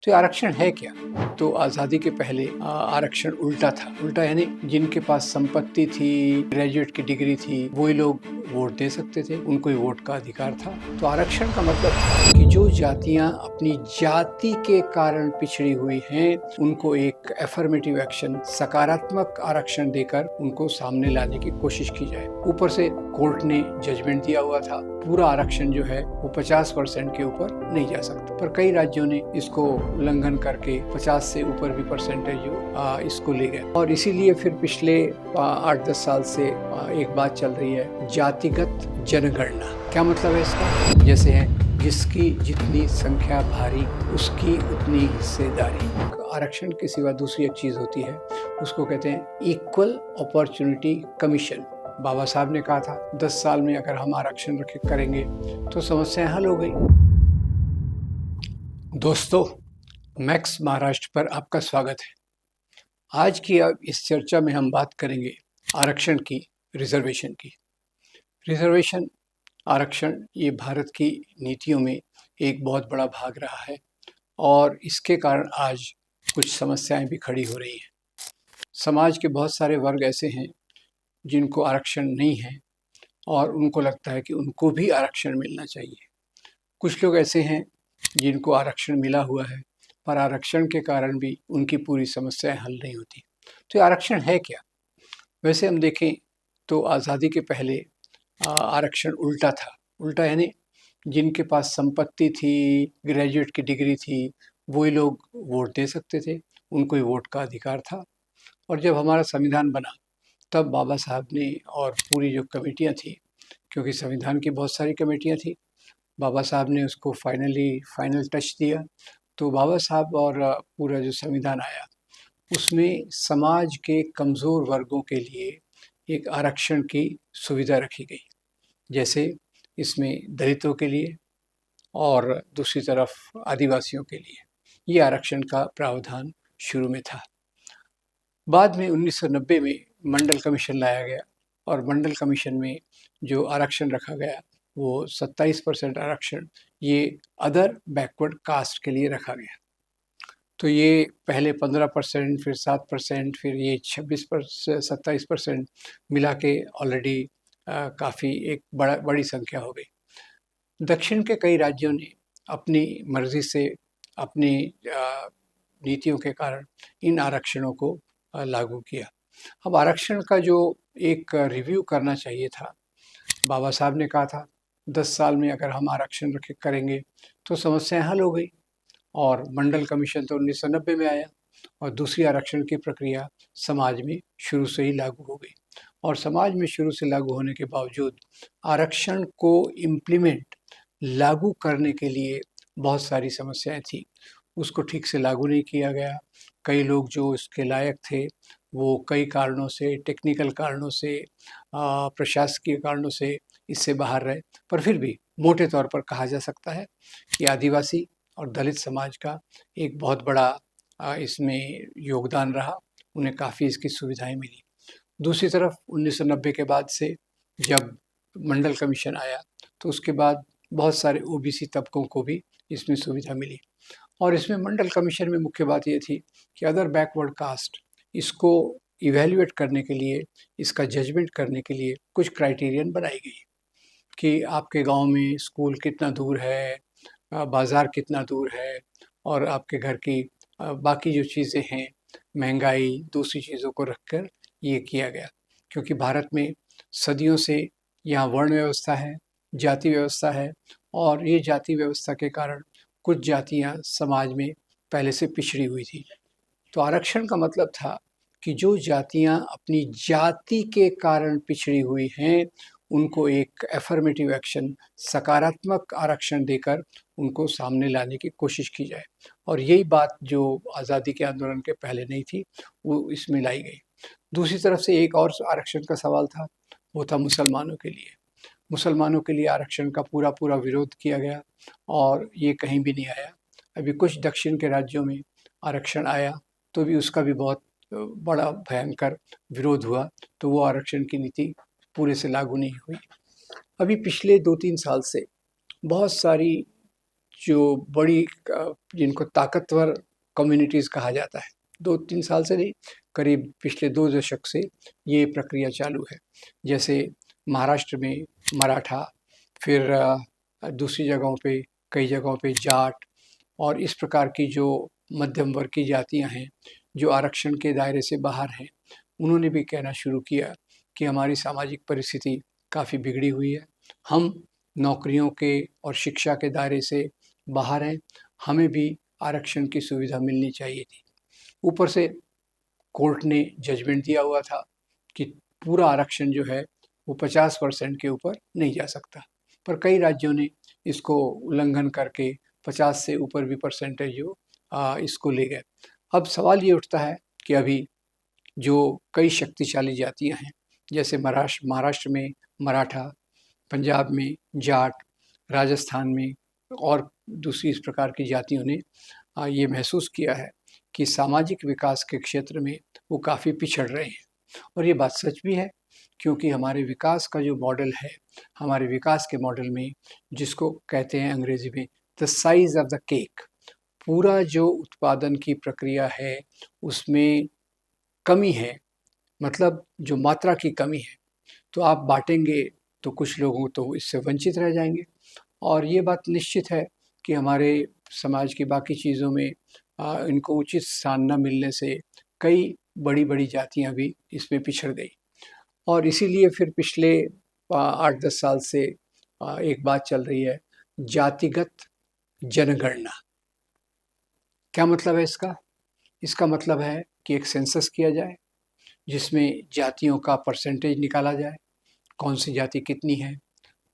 तो ये आरक्षण है क्या? तो आज़ादी के पहले आरक्षण उल्टा था। उल्टा यानी जिनके पास संपत्ति थी, ग्रेजुएट की डिग्री थी, वही लोग वोट दे सकते थे, उनको ही वोट का अधिकार था। तो आरक्षण का मतलब था कि जो जातियां अपनी जाति के कारण पिछड़ी हुई हैं, उनको एक अफर्मेटिव एक्शन, सकारात्मक आरक्षण देकर उनको सामने लाने की कोशिश की जाए। ऊपर से कोर्ट ने जजमेंट दिया हुआ था, पूरा आरक्षण जो है वो 50% के ऊपर नहीं जा सकता, पर कई राज्यों ने इसको उल्लंघन करके 50 से ऊपर भी परसेंटेज इसको ले गए। और इसीलिए फिर पिछले 8-10 साल से एक बात चल रही है, जातिगत जनगणना। क्या मतलब है इसका? जैसे है जिसकी जितनी संख्या भारी उसकी उतनी हिस्सेदारी। आरक्षण के सिवा दूसरी एक चीज होती है, उसको कहते हैं इक्वल अपॉर्चुनिटी कमीशन। बाबा साहब ने कहा था 10 साल में अगर हम आरक्षण करेंगे तो समस्याएं हल हो गई। दोस्तों, मैक्स महाराष्ट्र पर आपका स्वागत है। आज की इस चर्चा में हम बात करेंगे आरक्षण की, रिजर्वेशन की। रिजर्वेशन, आरक्षण, ये भारत की नीतियों में एक बहुत बड़ा भाग रहा है और इसके कारण आज कुछ समस्याएं भी खड़ी हो रही हैं। समाज के बहुत सारे वर्ग ऐसे हैं जिनको आरक्षण नहीं है और उनको लगता है कि उनको भी आरक्षण मिलना चाहिए। कुछ लोग ऐसे हैं जिनको आरक्षण मिला हुआ है पर आरक्षण के कारण भी उनकी पूरी समस्याएं हल नहीं होती। तो ये आरक्षण है क्या? वैसे हम देखें तो आज़ादी के पहले आरक्षण उल्टा था। उल्टा यानी जिनके पास संपत्ति थी, ग्रेजुएट की डिग्री थी, वही लोग वोट दे सकते थे, उनको ही वोट का अधिकार था। और जब हमारा संविधान बना तब बाबा साहब ने और पूरी जो कमेटियाँ थी, क्योंकि संविधान की बहुत सारी कमेटियाँ थी, बाबा साहब ने उसको फाइनल टच दिया। तो बाबा साहब और पूरा जो संविधान आया उसमें समाज के कमज़ोर वर्गों के लिए एक आरक्षण की सुविधा रखी गई। जैसे इसमें दलितों के लिए और दूसरी तरफ आदिवासियों के लिए ये आरक्षण का प्रावधान शुरू में था। बाद में 1990 में मंडल कमीशन लाया गया और मंडल कमीशन में जो आरक्षण रखा गया वो 27% आरक्षण ये अदर बैकवर्ड कास्ट के लिए रखा गया। तो ये पहले 15%, फिर 7%, फिर ये 27% मिला के ऑलरेडी काफ़ी एक बड़ी संख्या हो गई। दक्षिण के कई राज्यों ने अपनी मर्जी से अपनी नीतियों के कारण इन आरक्षणों को लागू किया। अब आरक्षण का जो एक रिव्यू करना चाहिए था, बाबा साहब ने कहा था 10 साल में अगर हम आरक्षण करेंगे तो समस्याएं हल हो गई। और मंडल कमीशन तो 1990 में आया और दूसरी आरक्षण की प्रक्रिया समाज में शुरू से ही लागू हो गई। और समाज में शुरू से लागू होने के बावजूद आरक्षण को इम्प्लीमेंट, लागू करने के लिए बहुत सारी समस्याएं थी। उसको ठीक से लागू नहीं किया गया। कई लोग जो इसके लायक थे वो कई कारणों से, टेक्निकल कारणों से, प्रशासकीय कारणों से इससे बाहर रहे। पर फिर भी मोटे तौर पर कहा जा सकता है कि आदिवासी और दलित समाज का एक बहुत बड़ा इसमें योगदान रहा, उन्हें काफ़ी इसकी सुविधाएं मिली। दूसरी तरफ 1990 के बाद से जब मंडल कमीशन आया तो उसके बाद बहुत सारे ओबीसी तबकों को भी इसमें सुविधा मिली। और इसमें मंडल कमीशन में मुख्य बात ये थी कि अदर बैकवर्ड कास्ट, इसको इवेल्युएट करने के लिए, इसका जजमेंट करने के लिए कुछ क्राइटेरियन बनाई गई कि आपके गांव में स्कूल कितना दूर है, बाज़ार कितना दूर है, और आपके घर की बाकी जो चीज़ें हैं, महंगाई, दूसरी चीज़ों को रखकर ये किया गया। क्योंकि भारत में सदियों से यहाँ वर्ण व्यवस्था है, जाति व्यवस्था है, और ये जाति व्यवस्था के कारण कुछ जातियाँ समाज में पहले से पिछड़ी हुई थी। तो आरक्षण का मतलब था कि जो जातियाँ अपनी जाति के कारण पिछड़ी हुई हैं, उनको एक अफर्मेटिव एक्शन, सकारात्मक आरक्षण देकर उनको सामने लाने की कोशिश की जाए। और यही बात जो आज़ादी के आंदोलन के पहले नहीं थी, वो इसमें लाई गई। दूसरी तरफ से एक और आरक्षण का सवाल था, वो था मुसलमानों के लिए। मुसलमानों के लिए आरक्षण का पूरा विरोध किया गया और ये कहीं भी नहीं आया। अभी कुछ दक्षिण के राज्यों में आरक्षण आया तो भी उसका भी बहुत बड़ा भयंकर विरोध हुआ, तो वो आरक्षण की नीति पूरे से लागू नहीं हुई। अभी पिछले 2-3 साल से बहुत सारी जो बड़ी जिनको ताकतवर कम्युनिटीज़ कहा जाता है, 2-3 साल से नहीं, करीब पिछले 2 दशक से ये प्रक्रिया चालू है। जैसे महाराष्ट्र में मराठा, फिर दूसरी जगहों पे, कई जगहों पे जाट, और इस प्रकार की जो मध्यम वर्ग की जातियाँ हैं, जो आरक्षण के दायरे से बाहर हैं, उन्होंने भी कहना शुरू किया कि हमारी सामाजिक परिस्थिति काफ़ी बिगड़ी हुई है, हम नौकरियों के और शिक्षा के दायरे से बाहर हैं, हमें भी आरक्षण की सुविधा मिलनी चाहिए थी। ऊपर से कोर्ट ने जजमेंट दिया हुआ था कि पूरा आरक्षण जो है वो 50% के ऊपर नहीं जा सकता, पर कई राज्यों ने इसको उल्लंघन करके 50 से ऊपर भी परसेंटेज जो इसको ले गए। अब सवाल ये उठता है कि अभी जो कई शक्तिशाली जातियां हैं, जैसे महाराष्ट्र में मराठा, पंजाब में जाट, राजस्थान में और दूसरी इस प्रकार की जातियों ने ये महसूस किया है कि सामाजिक विकास के क्षेत्र में वो काफ़ी पिछड़ रहे हैं। और ये बात सच भी है, क्योंकि हमारे विकास का जो मॉडल है, हमारे विकास के मॉडल में जिसको कहते हैं अंग्रेजी में the size of the cake, पूरा जो उत्पादन की प्रक्रिया है उसमें कमी है, मतलब जो मात्रा की कमी है। तो आप बांटेंगे तो कुछ लोगों तो इससे वंचित रह जाएंगे, और ये बात निश्चित है कि हमारे समाज की बाकी चीज़ों में इनको उचित स्थान न मिलने से कई बड़ी बड़ी जातियां भी इसमें पिछड़ गई। और इसीलिए फिर पिछले 8-10 साल से एक बात चल रही है, जातिगत जनगणना। क्या मतलब है इसका? इसका मतलब है कि एक सेंसस किया जाए जिसमें जातियों का परसेंटेज निकाला जाए, कौन सी जाति कितनी है।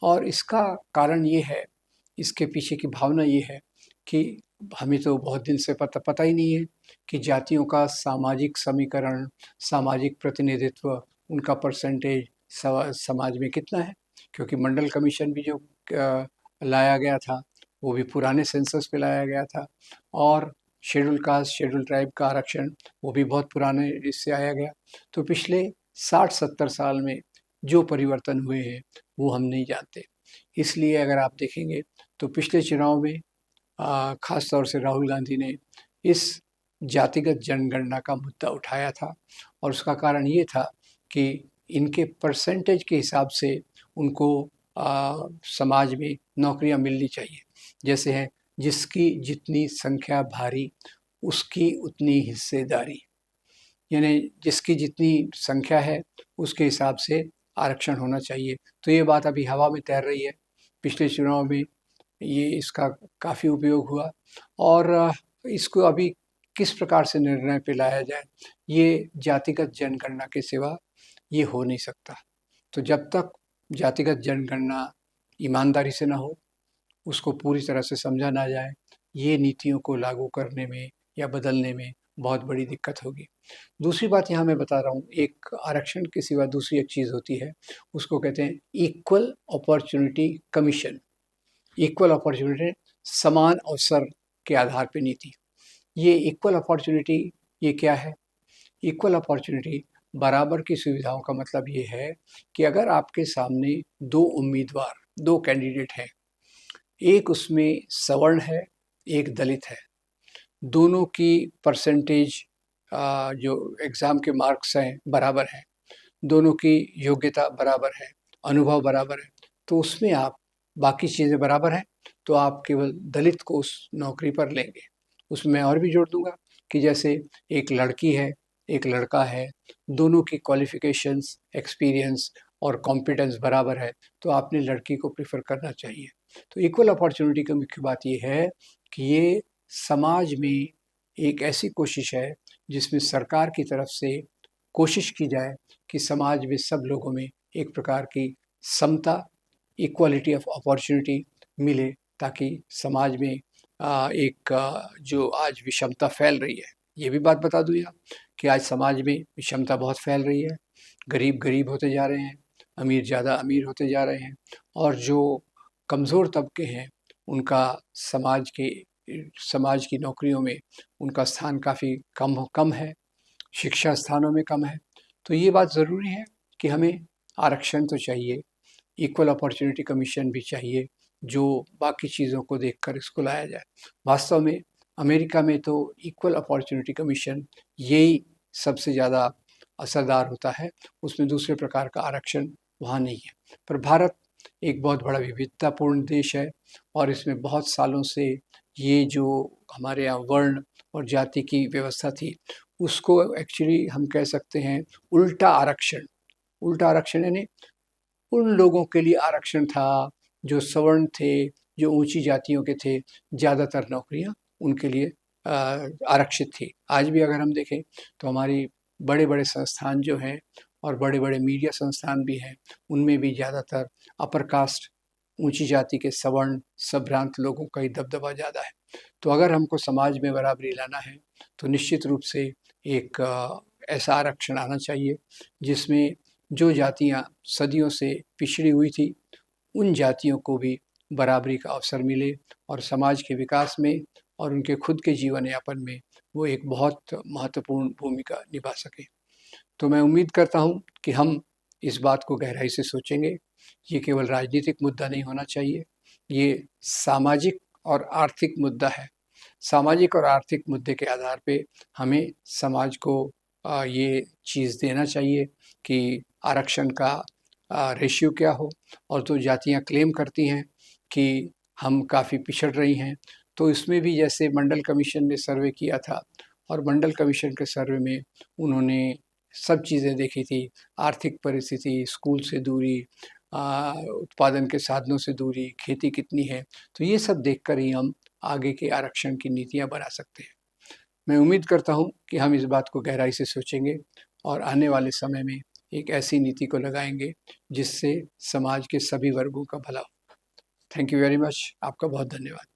और इसका कारण ये है, इसके पीछे की भावना ये है कि हमें तो बहुत दिन से पता ही नहीं है कि जातियों का सामाजिक समीकरण, सामाजिक प्रतिनिधित्व, उनका परसेंटेज समाज में कितना है, क्योंकि मंडल कमीशन भी जो लाया गया था वो भी पुराने सेंसस पे लाया गया था, और शेड्यूल कास्ट, शेड्यूल ट्राइब का आरक्षण वो भी बहुत पुराने इससे आया गया। तो पिछले 60-70 साल में जो परिवर्तन हुए हैं वो हम नहीं जानते। इसलिए अगर आप देखेंगे तो पिछले चुनाव में खास तौर से राहुल गांधी ने इस जातिगत जनगणना का मुद्दा उठाया था, और उसका कारण ये था कि इनके परसेंटेज के हिसाब से उनको समाज में नौकरियां मिलनी चाहिए। जैसे है, जिसकी जितनी संख्या भारी उसकी उतनी हिस्सेदारी, यानी जिसकी जितनी संख्या है उसके हिसाब से आरक्षण होना चाहिए। तो ये बात अभी हवा में तैर रही है। पिछले चुनाव में ये इसका काफ़ी उपयोग हुआ, और इसको अभी किस प्रकार से निर्णय पे लाया जाए, ये जातिगत जनगणना के सिवा ये हो नहीं सकता। तो जब तक जातिगत जनगणना ईमानदारी से ना हो, उसको पूरी तरह से समझा ना जाए, ये नीतियों को लागू करने में या बदलने में बहुत बड़ी दिक्कत होगी। दूसरी बात यहाँ मैं बता रहा हूँ, एक आरक्षण के सिवा दूसरी एक चीज़ होती है, उसको कहते हैं equal opportunity commission. Equal opportunity, समान अवसर के आधार पे नीति। ये इक्वल अपॉर्चुनिटी ये क्या है? इक्वल अपॉर्चुनिटी, बराबर की सुविधाओं का मतलब ये है कि अगर आपके सामने 2 उम्मीदवार, 2 कैंडिडेट हैं, एक उसमें सवर्ण है, एक दलित है, दोनों की परसेंटेज जो एग्ज़ाम के मार्क्स हैं बराबर हैं, दोनों की योग्यता बराबर है, अनुभव बराबर है, तो उसमें आप बाकी चीज़ें बराबर हैं, तो आप केवल दलित को उस नौकरी पर लेंगे। उसमें मैं और भी जोड़ दूंगा कि जैसे एक लड़की है, एक लड़का है, दोनों की क्वालिफिकेशंस, एक्सपीरियंस और कॉम्पिटेंस बराबर है, तो आपने लड़की को प्रेफर करना चाहिए। तो इक्वल अपॉर्चुनिटी की मुख्य बात ये है कि ये समाज में एक ऐसी कोशिश है जिसमें सरकार की तरफ से कोशिश की जाए कि समाज में सब लोगों में एक प्रकार की समता, इक्वालिटी ऑफ अपॉर्चुनिटी मिले, ताकि समाज में एक जो आज विषमता फैल रही है, ये भी बात बता दूँ यहाँ कि आज समाज में विषमता बहुत फैल रही है, गरीब गरीब होते जा रहे हैं, अमीर ज़्यादा अमीर होते जा रहे हैं, और जो कमज़ोर तबके हैं उनका समाज की नौकरियों में उनका स्थान काफ़ी कम है, शिक्षा स्थानों में कम है। तो ये बात ज़रूरी है कि हमें आरक्षण तो चाहिए, इक्वल अपॉर्चुनिटी कमीशन भी चाहिए, जो बाकी चीज़ों को देखकर इसको लाया जाए। वास्तव में अमेरिका में तो इक्वल अपॉर्चुनिटी कमीशन यही सबसे ज़्यादा असरदार होता है, उसमें दूसरे प्रकार का आरक्षण वहाँ नहीं है। पर भारत एक बहुत बड़ा विविधतापूर्ण देश है और इसमें बहुत सालों से ये जो हमारे यहाँ वर्ण और जाति की व्यवस्था थी, उसको एक्चुअली हम कह सकते हैं उल्टा आरक्षण। उल्टा आरक्षण यानी उन लोगों के लिए आरक्षण था जो सवर्ण थे, जो ऊंची जातियों के थे, ज़्यादातर नौकरियां उनके लिए आरक्षित थी। आज भी अगर हम देखें तो हमारी बड़े बड़े संस्थान जो हैं और बड़े बड़े मीडिया संस्थान भी हैं, उनमें भी ज़्यादातर अपर कास्ट, ऊंची जाति के सवर्ण संभ्रांत लोगों का ही दबदबा ज़्यादा है। तो अगर हमको समाज में बराबरी लाना है तो निश्चित रूप से एक ऐसा आरक्षण आना चाहिए जिसमें जो जातियां सदियों से पिछड़ी हुई थी, उन जातियों को भी बराबरी का अवसर मिले और समाज के विकास में और उनके खुद के जीवन यापन में वो एक बहुत महत्वपूर्ण भूमिका निभा सके। तो मैं उम्मीद करता हूँ कि हम इस बात को गहराई से सोचेंगे। ये केवल राजनीतिक मुद्दा नहीं होना चाहिए, ये सामाजिक और आर्थिक मुद्दा है। सामाजिक और आर्थिक मुद्दे के आधार पे हमें समाज को ये चीज़ देना चाहिए कि आरक्षण का रेशियो क्या हो। और जो जातियां क्लेम करती हैं कि हम काफ़ी पिछड़ रही हैं, तो इसमें भी जैसे मंडल कमीशन ने सर्वे किया था और मंडल कमीशन के सर्वे में उन्होंने सब चीज़ें देखी थी, आर्थिक परिस्थिति, स्कूल से दूरी, उत्पादन के साधनों से दूरी, खेती कितनी है, तो ये सब देखकर ही हम आगे के आरक्षण की नीतियां बना सकते हैं। मैं उम्मीद करता हूं कि हम इस बात को गहराई से सोचेंगे और आने वाले समय में एक ऐसी नीति को लगाएंगे जिससे समाज के सभी वर्गों का भला हो। Thank you very much. आपका बहुत धन्यवाद।